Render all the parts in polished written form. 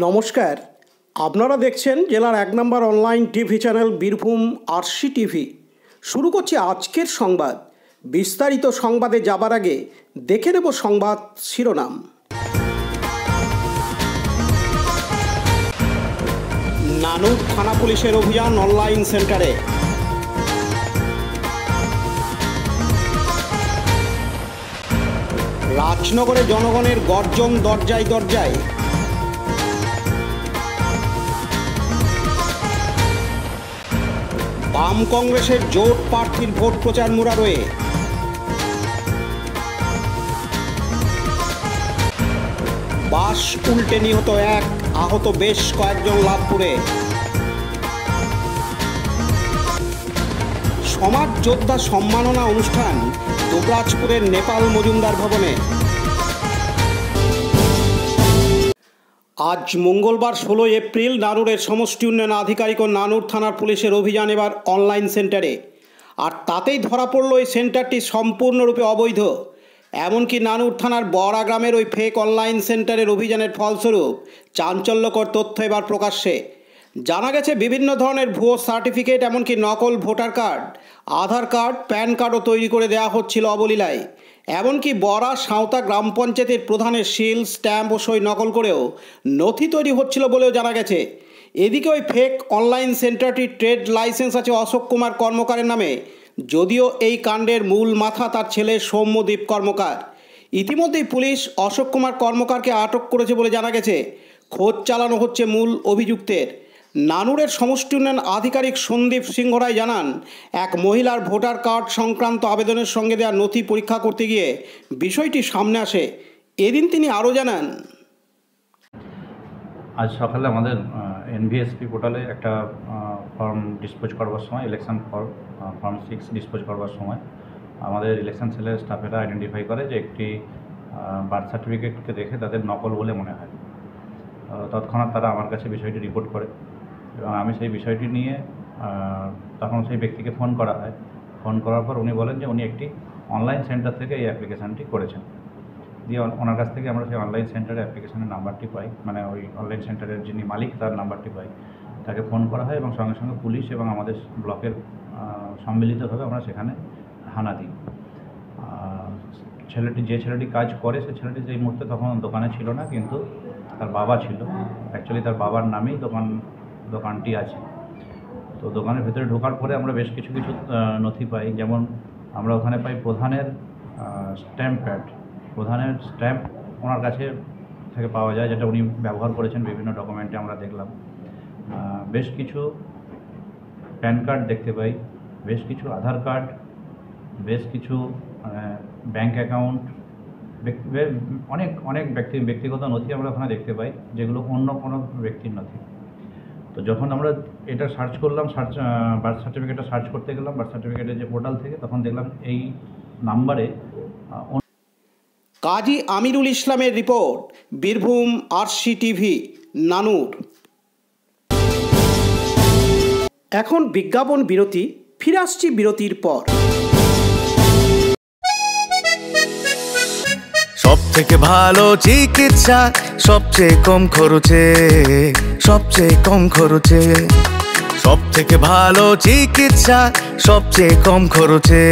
নমস্কার, আপনারা দেখছেন জেলার ১ নম্বর online TV channel Birbhum RC TV. শুরু করছি আজকের সংবাদ। বিস্তারিত সংবাদে যাবার আগে দেখে নেব সংবাদ শিরোনাম। নানুর থানা পুলিশের অভিযান অনলাইন সেন্টারে। রাজনগরে জনগণের গর্জন দরজায় দরজায়। বাম কংগ্রেসের জোট প্রার্থীর ভোট প্রচার মুরারোয়ে। বাস উল্টে নিহত এক, আহত বেশ কয়েকজন লাভপুরে। সমাজ যোদ্ধা সম্মাননা অনুষ্ঠান দুবরাজপুরের নেপাল মজুমদার ভবনে। আজ মঙ্গলবার ১৬ এপ্রিল নানুরের সমষ্টি উন্নয়ন আধিকারিক ও নানুর থানার পুলিশের অভিযান এবার অনলাইন সেন্টারে। আর তাতেই ধরা পড়ল এই সেন্টারটি সম্পূর্ণরূপে অবৈধ। এমনকি নানুর থানার বড়া গ্রামের ওই ফেক অনলাইন সেন্টারের অভিযানের ফলস্বরূপ চাঞ্চল্যকর তথ্য এবার প্রকাশ্যে। জানা গেছে বিভিন্ন ধরনের ভুয়ো সার্টিফিকেট, এমনকি নকল ভোটার কার্ড, আধার কার্ড, প্যান কার্ডও তৈরি করে দেওয়া হচ্ছিল অবলীলায়। এমনকি বড়া সাঁওতা গ্রাম পঞ্চায়েতের প্রধানের সিল, স্ট্যাম্প ও সই নকল করেও নথি তৈরি হচ্ছিল বলেও জানা গেছে। এদিকে ওই ফেক অনলাইন সেন্টারটির ট্রেড লাইসেন্স আছে অশোক কুমার কর্মকারের নামে, যদিও এই কাণ্ডের মূল মাথা তার ছেলে সৌম্যদীপ কর্মকার। ইতিমধ্যেই পুলিশ অশোক কুমার কর্মকারকে আটক করেছে বলে জানা গেছে। খোঁজ চালানো হচ্ছে মূল অভিযুক্তের। নানুরের সমষ্টি উন্নয়ন আধিকারিক সন্দীপ সিংহ রায় জানান, এক মহিলার ভোটার কার্ড সংক্রান্ত আবেদনের সঙ্গে দেওয়া নথি পরীক্ষা করতে গিয়ে বিষয়টি সামনে আসে। এদিন তিনি আরও জানান, আজ সকালে আমাদের এনভিএসপি পোর্টালে একটা ফর্ম ডিসপোজ করবার সময়, ইলেকশন ফর্ম 6 ডিসপোজ করবার সময় আমাদের ইলেকশন সেলের স্টাফেরা আইডেন্টিফাই করে যে একটি বার্থ সার্টিফিকেটকে দেখে তাদের নকল বলে মনে হয়। তৎক্ষণাৎ তারা আমার কাছে বিষয়টি রিপোর্ট করে এবং আমি সেই বিষয়টি নিয়ে তখন সেই ব্যক্তিকে ফোন করা হয়। ফোন করার পর উনি বলেন যে উনি একটি অনলাইন সেন্টার থেকে এই অ্যাপ্লিকেশানটি করেছেন। দিয়ে ওনার কাছ থেকে আমরা সেই অনলাইন সেন্টারের অ্যাপ্লিকেশনের নাম্বারটি পাই, মানে ওই অনলাইন সেন্টারের যিনি মালিক তার নাম্বারটি পাই। তাকে ফোন করা হয় এবং সঙ্গে সঙ্গে পুলিশ এবং আমাদের ব্লকের সম্মিলিতভাবে আমরা সেখানে হানা দিই। যে ছেলেটি কাজ করে সে ছেলেটি সেই মুহূর্তে তখন দোকানে ছিল না, কিন্তু তার বাবা ছিল। অ্যাকচুয়ালি তার বাবার নামেই দোকানটি আছে। তো দোকানের ভেতরে ঢোকার পরে আমরা বেশ কিছু নথি পাই। যেমন আমরা ওখানে পাই প্রধানের স্ট্যাম্প প্যাড। প্রধানের স্ট্যাম্প ওনার কাছে থেকে পাওয়া যায়, যেটা উনি ব্যবহার করেছেন বিভিন্ন ডকুমেন্টে আমরা দেখলাম। বেশ কিছু প্যান কার্ড দেখতে পাই, বেশ কিছু আধার কার্ড, বেশ কিছু ব্যাংক অ্যাকাউন্ট, অনেক ব্যক্তিগত নথি আমরা ওখানে দেখতে পাই, যেগুলো অন্য কোনো ব্যক্তির নথি। তো যখন আমরা এটা সার্চ করলাম, বার্থ সার্টিফিকেটটা সার্চ করতে গেলাম বার্থ সার্টিফিকেটের যে পোর্টাল থেকে, তখন দেখলাম এই নাম্বারে। কাজী আমিরুল ইসলামের রিপোর্ট, বীরভূম আরসি টিভি, নানুর। এখন বিজ্ঞাপন বিরতি, ফিরে আসছি বিরতির পর। সব থেকে ভালো চিকিৎসা, সবচেয়ে কম খরচে, সবচেয়ে কম খরচে। সব থেকে ভালো চিকিৎসা, সবচেয়ে কম খরচে,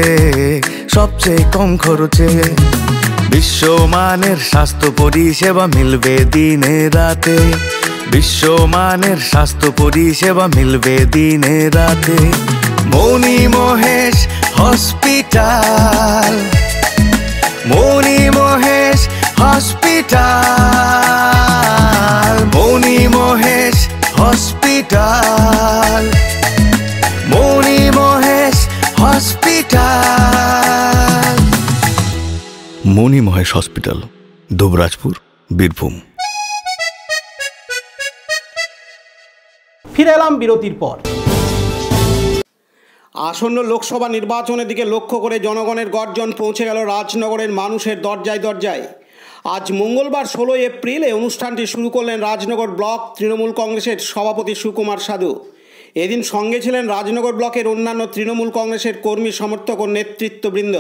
সবচেয়ে কম খরচে। বিশ্বমানের স্বাস্থ্য পরিষেবা মিলবে দিনে রাতে। বিশ্বমানের স্বাস্থ্য পরিষেবা মিলবে দিনে রাতে। মণি মহেশ হসপিটাল, মণি মহেশ হসপিটাল, মণি মহেশ হসপিটাল, মণি মহেশ হসপিটাল। মণি মহেশ হসপিটাল, দুবরাজপুর, বীরভূম। ফিরে এলাম বিরতির পর। আসন্ন লোকসভা নির্বাচনের দিকে লক্ষ্য করে জনগণের গর্জন পৌঁছে গেল রাজনগরের মানুষের দরজায় দরজায়। আজ মঙ্গলবার ১৬ এপ্রিল এই অনুষ্ঠানটি শুরু করলেন রাজনগর ব্লক তৃণমূল কংগ্রেসের সভাপতি সুকুমার সাধু। এদিন সঙ্গে ছিলেন রাজনগর ব্লকের অন্যান্য তৃণমূল কংগ্রেসের কর্মী, সমর্থক ও নেতৃত্ববৃন্দ।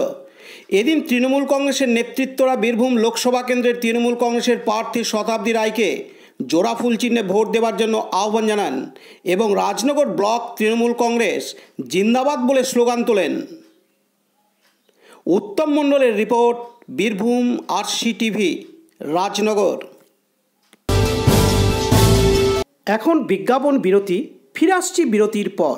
এদিন তৃণমূল কংগ্রেসের নেতৃত্বরা বীরভূম লোকসভা কেন্দ্রের তৃণমূল কংগ্রেসের প্রার্থী শতাব্দী রায়কে জোড়া ফুল চিহ্নে ভোট দেওয়ার জন্য আহ্বান জানান এবং রাজনগর ব্লক তৃণমূল কংগ্রেস জিন্দাবাদ বলে স্লোগান তোলেন। উত্তম মণ্ডলের রিপোর্ট, বীরভূম RCTV, রাজনগর। এখন বিজ্ঞাপন বিরতি, ফিরে আসছি বিরতির পর।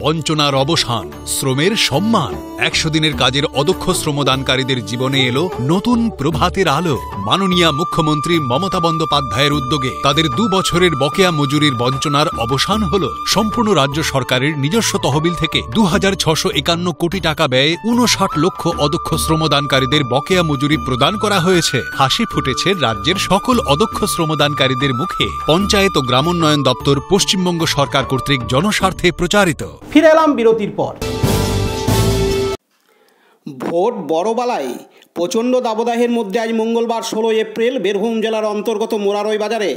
বঞ্চনার অবসান, শ্রমের সম্মান। 100 দিনের কাজের অদক্ষ শ্রমদানকারীদের জীবনে এলো নতুন প্রভাতের আলো। মাননীয় মুখ্যমন্ত্রী মমতা বন্দ্যোপাধ্যায়ের উদ্যোগে তাদের 2 বছরের বকেয়া মজুরির বঞ্চনার অবসান হলো। সম্পূর্ণ রাজ্য সরকারের নিজস্ব তহবিল থেকে 2651 কোটি টাকা ব্যয়ে 59 লক্ষ অদক্ষ শ্রমদানকারীদের বকেয়া মজুরি প্রদান করা হয়েছে। হাসি ফুটেছে রাজ্যের সকল অদক্ষ শ্রমদানকারীদের মুখে। পঞ্চায়েত ও গ্রামোন্নয়ন দপ্তর পশ্চিমবঙ্গ সরকার কর্তৃক জনস্বার্থে প্রচারিত। ফিরে এলাম বিরতির পর। ভোট বড়বালায় প্রচণ্ড দাবদাহের মধ্যে আজ মঙ্গলবার 16 এপ্রিল বীরভূম জেলার অন্তর্গত মোরারই বাজারে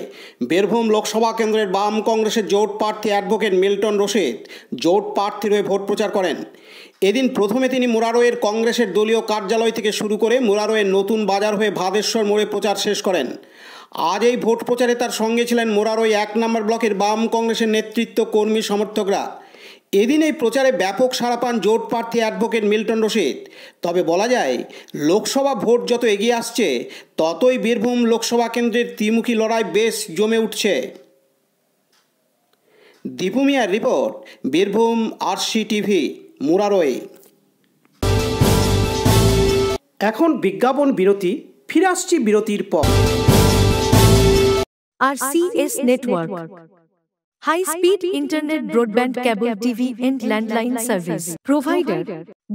বীরভূম লোকসভা কেন্দ্রের বাম কংগ্রেসের জোট প্রার্থী অ্যাডভোকেট মিল্টন রশিদ জোট প্রার্থীর হয়ে ভোট প্রচার করেন। এদিন প্রথমে তিনি মোরারইয়ের কংগ্রেসের দলীয় কার্যালয় থেকে শুরু করে মোরারইয়ের নতুন বাজার হয়ে ভাদেশ্বর মোড়ে প্রচার শেষ করেন। আজ এই ভোট প্রচারে তার সঙ্গে ছিলেন মোরারই 1 নম্বর ব্লকের বাম কংগ্রেসের নেতৃত্ব, কর্মী, সমর্থকরা। এদিন এই প্রচারে ব্যাপক সাড়া পান জোট প্রার্থী অ্যাডভোকেট মিল্টন রশিদ। তবে বলা যায়, লোকসভা ভোট যত এগিয়ে আসছে ততই বীরভূম লোকসভা কেন্দ্রের ত্রিমুখী লড়াই বেশ জমে উঠছে। দীপু মিয়ার রিপোর্ট, বীরভূম RCTV, মোরারই। এখন বিজ্ঞাপন বিরতি, ফিরে আসছি বিরতির পর। RCS Network, high speed internet, broadband, cable TV and landline service provider,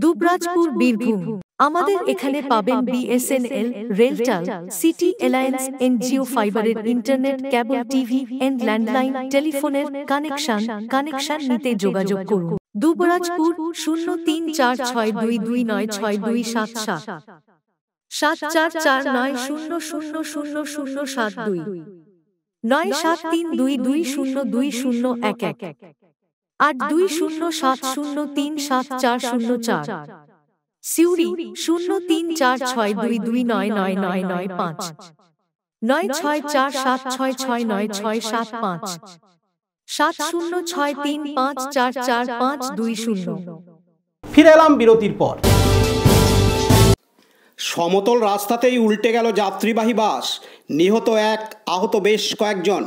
Dubrajpur, Birbhum. আমাদের এখানে পাবেন BSNL, RailTel, city alliance, NGO ফাইবারের internet, cable TV and landline টেলিফোনের কানেকশন নিতে যোগাযোগ করুন। দুবরাজপুর 0346229627 7449000072 9732202011 8207037404। সিউড়ি 034622999995 9647669675 7063544520। ফিরে এলাম বিরতির পর। সমতল রাস্তাতেই উল্টে গেল যাত্রীবাহী বাস, নিহত 1, আহত বেশ কয়েকজন।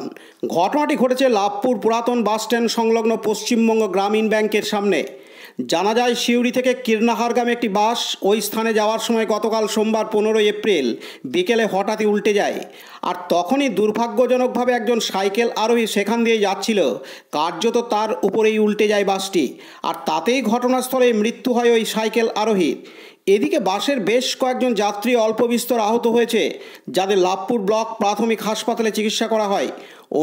ঘটনাটি ঘটেছে লাভপুর পুরাতন বাসস্ট্যান্ড সংলগ্ন পশ্চিমবঙ্গ গ্রামীণ ব্যাংকের সামনে। জানা যায়, সিউড়ি থেকে কীর্ণাহারগামে একটি বাস ওই স্থানে যাওয়ার সময় গতকাল সোমবার 15 এপ্রিল বিকেলে হঠাৎই উল্টে যায়। আর তখনই দুর্ভাগ্যজনকভাবে একজন সাইকেল আরোহী সেখান দিয়ে যাচ্ছিল, কার্যত তার উপরেই উল্টে যায় বাসটি। আর তাতেই ঘটনাস্থলে মৃত্যু হয় ওই সাইকেল আরোহীর। এদিকে বাসের বেশ কয়েকজন যাত্রী অল্প বিস্তর আহত হয়েছে, যাদের লাভপুর ব্লক প্রাথমিক হাসপাতালে চিকিৎসা করা হয়।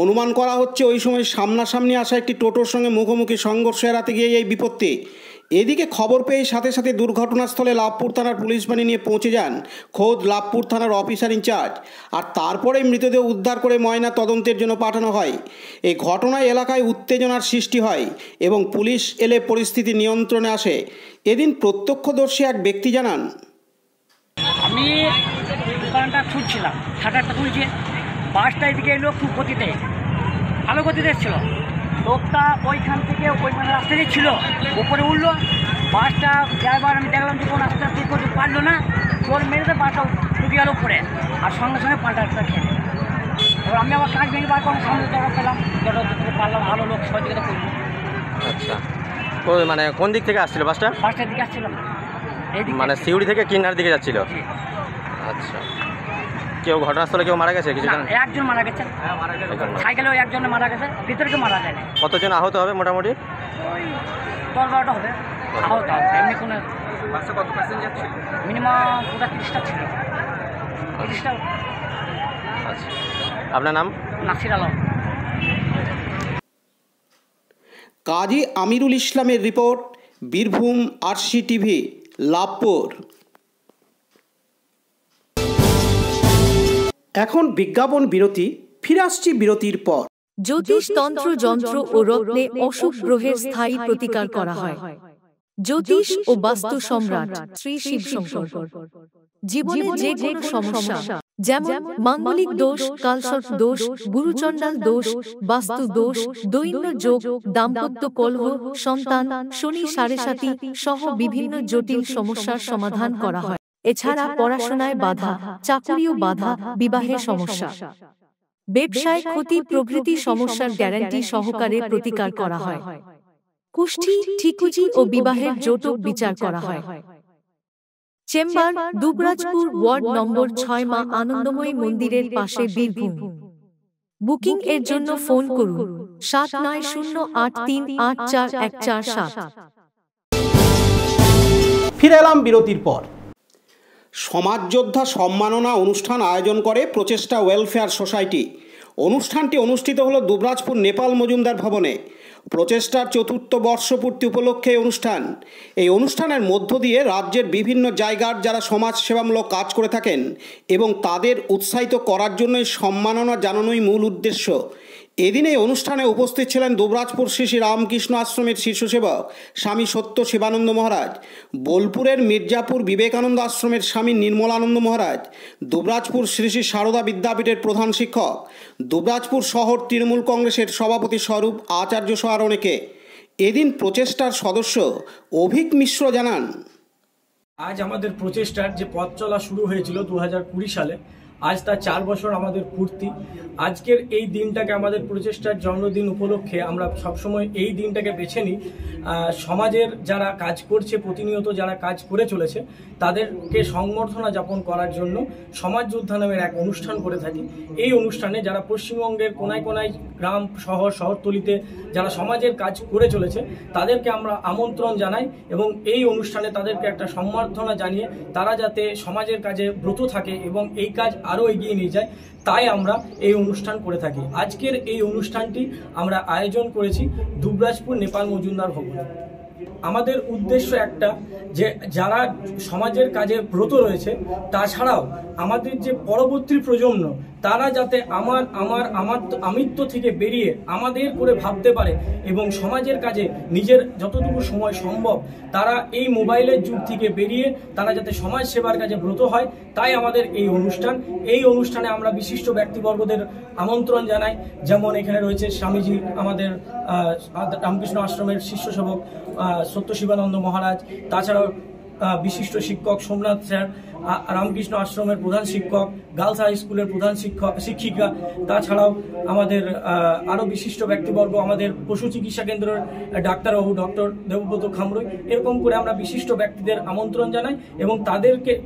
অনুমান করা হচ্ছে ওই সময় সামনাসামনি আসা একটি টোটোর সঙ্গে মুখোমুখি সংঘর্ষ এড়াতে গিয়ে এই বিপত্তি। এদিকে খবর পেয়ে সাথে সাথে দুর্ঘটনাস্থলে লাভপুর থানার পুলিশ বাহিনী নিয়ে পৌঁছে যান খোদ লাভপুর থানার অফিসার ইনচার্জ। আর তারপরে মৃতদেহ উদ্ধার করে ময়না তদন্তের জন্য পাঠানো হয়। এই ঘটনায় এলাকায় উত্তেজনার সৃষ্টি হয় এবং পুলিশ এলে পরিস্থিতি নিয়ন্ত্রণে আসে। এদিন প্রত্যক্ষদর্শী এক ব্যক্তি জানান, আমি দোকানটা খুঁজছিলাম, শাটারটা খুলছে, বাসটা এদিকে এলো খুব গতিতে, ভালো গতিতে এসেছিল। লোকটা ওইখান থেকে ওই মানে রাস্তাতেই ছিল, উপরে উঠলো বাসটা। ড্রাইভার আমি দেখলাম যে কোনো আস্তে আস্তে করতে পারলো না, জোর মেরেতে বাসটা ঢুকে গেল উপরে, আর সঙ্গে সঙ্গে পাল্টা খেয়ে। এবার আমি আবার কাজ ভেঙে বার করে সামনে জায়গা পেলাম, যেটা পারলাম, ভালো লোক সহযোগিতা করলো। আচ্ছা, মানে কোন দিক থেকে আসছিল বাসটা? বাসটার দিকে আসছিলাম, মানে সিউড়ি থেকে কিনার দিকে যাচ্ছিল। আচ্ছা, কেউ ঘটনাস্থলে কেউ মারা গেছে? কিছু একজন মারা গেছে, সাইকেলেও একজনে মারা গেছে, ভিতরে কেউ মারা যায় না। কতজন আহত হবে মোটামুটি? ওই 10-12টা হবে আহত। এমনি কোনো বাসে কত প্যাসেঞ্জার ছিল? মিনিমাম পুরো 30টা ছিল, 30টা। আচ্ছা, আপনার নাম? নাসির আলম। কাজী আমিরুল ইসলামের রিপোর্ট, বীরভূম RCTV, লাভপুর। এখন বিজ্ঞাপন বিরতি, ফিরে আসছি বিরতির পর। জ্যোতিষ তন্ত্র, যন্ত্র ও রত্নে অসুখ গ্রহের স্থায়ী প্রতিকার করা হয়। জ্যোতিষ ও বাস্তু সম্রাট শ্রী শিব শঙ্কর। জীবনে যে কোনো সমস্যা, যেমন মাঙ্গলিক দোষ, কালসর্প দোষ, গুরুচণ্ডাল দোষ, বাস্তু দোষ, দৈন্য যোগ, দাম্পত্য কলহ, সন্তান, শনি সাড়েসাতি সহ বিভিন্ন জটিল সমস্যার সমাধান করা হয়। এছাড়া পড়াশোনায় বাধা, চাকুরিও বাধা, বিবাহে সমস্যা, ব্যবসায় ক্ষতি প্রভৃতি সমস্যার গ্যারান্টি সহকারে প্রতিকার করা হয়। কুষ্ঠি, ঠিকুজি ও বিবাহের জটক বিচার করা হয়। চেম্বার দুবরাজপুর, ওয়ার্ড নম্বর 6, মা আনন্দময়ী মন্দিরের পাশে, বীরভূম। বুকিং এর জন্য ফোন করুন 7908384147। ফিরে এলাম বিরতির পর। সমাজযোদ্ধা সম্মাননা অনুষ্ঠান আয়োজন করে প্রচেষ্টা ওয়েলফেয়ার সোসাইটি। অনুষ্ঠানটি অনুষ্ঠিত হলো দুবরাজপুর নেপাল মজুমদার ভবনে। প্রচেষ্টার 4র্থ বর্ষপূর্তি উপলক্ষে অনুষ্ঠান। এই অনুষ্ঠানের মধ্য দিয়ে রাজ্যের বিভিন্ন জায়গার যারা সমাজ সেবামূলক কাজ করে থাকেন এবং তাদের উৎসাহিত করার জন্যই সম্মাননা জানানোই মূল উদ্দেশ্য। এদিন এই অনুষ্ঠানে উপস্থিত ছিলেন দুবরাজপুর শ্রী শ্রী রামকৃষ্ণ আশ্রমের শীর্ষসেবক স্বামী সত্য শিবানন্দ মহারাজ, বোলপুরের মির্জাপুর বিবেকানন্দ আশ্রমের স্বামী নির্মলানন্দ মহারাজ, দুবরাজপুর শ্রী শ্রী সারদা বিদ্যাপীঠের প্রধান শিক্ষক, দুবরাজপুর শহর তৃণমূল কংগ্রেসের সভাপতি স্বরূপ আচার্য সহ আর অনেকে। এদিন প্রচেষ্টার সদস্য অভিক মিশ্র জানান, আজ আমাদের প্রচেষ্টার যে পথ চলা শুরু হয়েছিল 2020 সালে, আজ তার 4 বছর আমাদের পূর্তি। আজকের এই দিনটাকে আমাদের প্রচেষ্টার জন্মদিন উপলক্ষে আমরা সবসময় এই দিনটাকে বেছে নিই। সমাজের যারা কাজ করছে, প্রতিনিয়ত যারা কাজ করে চলেছে, তাদেরকে সংবর্ধনা যাপন করার জন্য সমাজ যোদ্ধা নামের এক অনুষ্ঠান করে থাকি। এই অনুষ্ঠানে যারা পশ্চিমবঙ্গের কোনায় কোনায়, গ্রাম, শহর, শহরতলিতে যারা সমাজের কাজ করে চলেছে, তাদেরকে আমরা আমন্ত্রণ জানাই এবং এই অনুষ্ঠানে তাদেরকে একটা সম্বর্ধনা জানিয়ে তারা যাতে সমাজের কাজে ব্রত থাকে এবং এই কাজ আরও এগিয়ে নিয়ে যায়, তাই আমরা এই অনুষ্ঠান করে থাকি। আজকের এই অনুষ্ঠানটি আমরা আয়োজন করেছি দুবরাজপুর নেপাল মজুমদার ভবনে। আমাদের উদ্দেশ্য একটা, যে যারা সমাজের কাজে ব্রত রয়েছে, তাছাড়াও আমাদের যে পরবর্তী প্রজন্ম, তারা যাতে আমিত্ব থেকে বেরিয়ে আমাদের করে ভাবতে পারে এবং সমাজের কাজে নিজের যতটুকু সময় সম্ভব তারা এই মোবাইলের যুগ থেকে বেরিয়ে তারা যাতে সমাজ সেবার কাজে ব্রত হয়, তাই আমাদের এই অনুষ্ঠান। এই অনুষ্ঠানে আমরা বিশিষ্ট ব্যক্তিবর্গদের আমন্ত্রণ জানাই, যেমন এখানে রয়েছে স্বামীজি, আমাদের রামকৃষ্ণ আশ্রমের শিষ্য সেবক সত্য শিবানন্দ মহারাজ, তাছাড়াও বিশিষ্ট শিক্ষক সোমনাথ স্যার, রামকৃষ্ণ আশ্রমের প্রধান শিক্ষক, গার্লস হাই স্কুলের প্রধান শিক্ষিকা, তাছাড়াও আমাদের আরও বিশিষ্ট ব্যক্তিবর্গ, আমাদের পশু চিকিৎসা কেন্দ্রের ডাক্তারবাবু ডক্টর দেবব্রত খামরুই। এরকম করে আমরা বিশিষ্ট ব্যক্তিদের আমন্ত্রণ জানাই এবং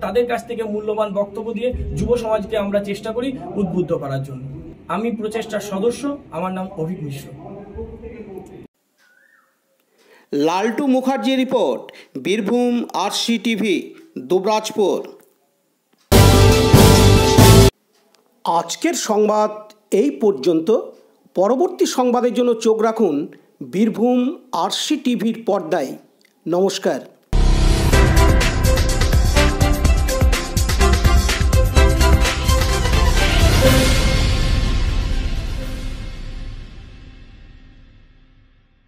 তাদের কাছ থেকে মূল্যবান বক্তব্য দিয়ে যুব সমাজকে আমরা চেষ্টা করি উদ্বুদ্ধ করার জন্য। আমি প্রচেষ্টার সদস্য, আমার নাম অভিক মিশ্র। লালটু মুখার্জি রিপোর্ট, বীরভূম RCTV, দুবরাজপুর। আজকের সংবাদ এই পর্যন্ত। পরবর্তী সংবাদের জন্য চোখ রাখুন বীরভূম RCTVর পর্দায়। নমস্কার।